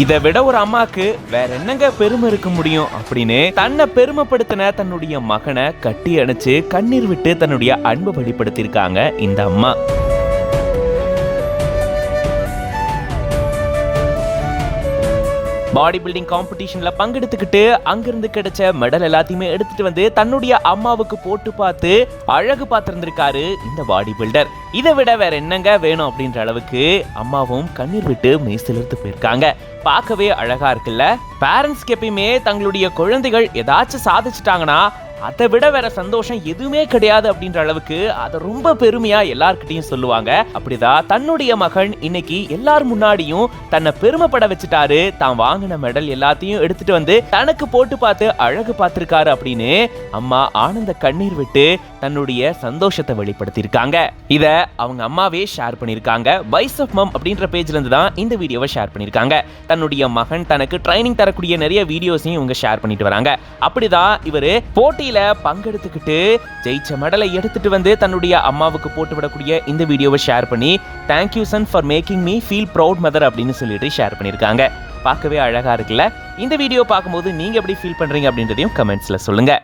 இதை விட ஒரு அம்மாக்கு வேற என்னங்க பெருமை இருக்க முடியும் அப்படின்னு தன்னை பெருமைப்படுத்தின தன்னுடைய மகனை கட்டி அணைச்சு கண்ணீர் விட்டு தன்னுடைய அன்பை வெளிப்படுத்தியிருக்காங்க இந்த அம்மா. பாடி பில்டிங் காம்படிஷன்ல பங்கெடுத்துக்கிட்டு அங்கிருந்து கிடைச்ச மெடல் எல்லாத்தையுமே எடுத்துட்டு வந்து தன்னுடைய அம்மாவுக்கு போட்டு பார்த்து அழகு பார்த்திருந்திருக்காரு இந்த பாடி பில்டர். இதை விட வேற என்னங்க வேணும் அப்படின்ற அளவுக்கு அம்மாவும் கண்ணீர் விட்டு மெய்சிலிர்த்து போயிருக்காங்க. பார்க்கவே அழகா இருக்குல்ல. பேரண்ட்ஸ்க்கு எப்பயுமே தங்களுடைய குழந்தைகள் ஏதாச்சும் சாதிச்சுட்டாங்கன்னா அதை விட வேற சந்தோஷம் எதுவுமே கிடையாது அப்படின்ற அளவுக்கு அதை ரொம்ப பெருமையா எல்லார்கிட்டையும் சொல்லுவாங்க. அப்படிதான் தன்னுடைய மகன் இன்னைக்கு எல்லார் முன்னாடியும் தன்னை பெருமைப்பட வச்சுட்டாரு. தான் வாங்கின மெடல் எல்லாத்தையும் எடுத்துட்டு வந்து தனக்கு போட்டு பார்த்து அழகு பார்த்திருக்காரு அப்படின்னு அம்மா ஆனந்த கண்ணீர் விட்டு தன்னுடைய சந்தோஷத்தை வெளிப்படுத்தியிருக்காங்க. இத அவங்க அம்மாவே ஷேர் பண்ணிருக்காங்க. வைஸ் ஆஃப் மம் அப்படின்ற பேஜ்ல இருந்து தான் இந்த வீடியோவை ஷேர் பண்ணிருக்காங்க. தன்னுடைய மகன் தனக்கு ட்ரைனிங் தரக்கூடிய நிறைய வீடியோஸையும் இவங்க ஷேர் பண்ணிட்டு வராங்க. அப்படிதான் இவரு போட்டியில பங்கெடுத்துக்கிட்டு ஜெயிச்ச மெடலை எடுத்துட்டு வந்து தன்னுடைய அம்மாவுக்கு போட்டு விடக்கூடிய இந்த வீடியோவை ஷேர் பண்ணி thank you son for making me feel proud mother அப்படின்னு சொல்லிட்டு ஷேர் பண்ணிருக்காங்க. பார்க்கவே அழகா இருக்குல்ல. இந்த வீடியோ பார்க்கும்போது நீங்க எப்படி ஃபீல் பண்றீங்க அப்படின்றதையும் கமெண்ட்ஸ்ல சொல்லுங்க.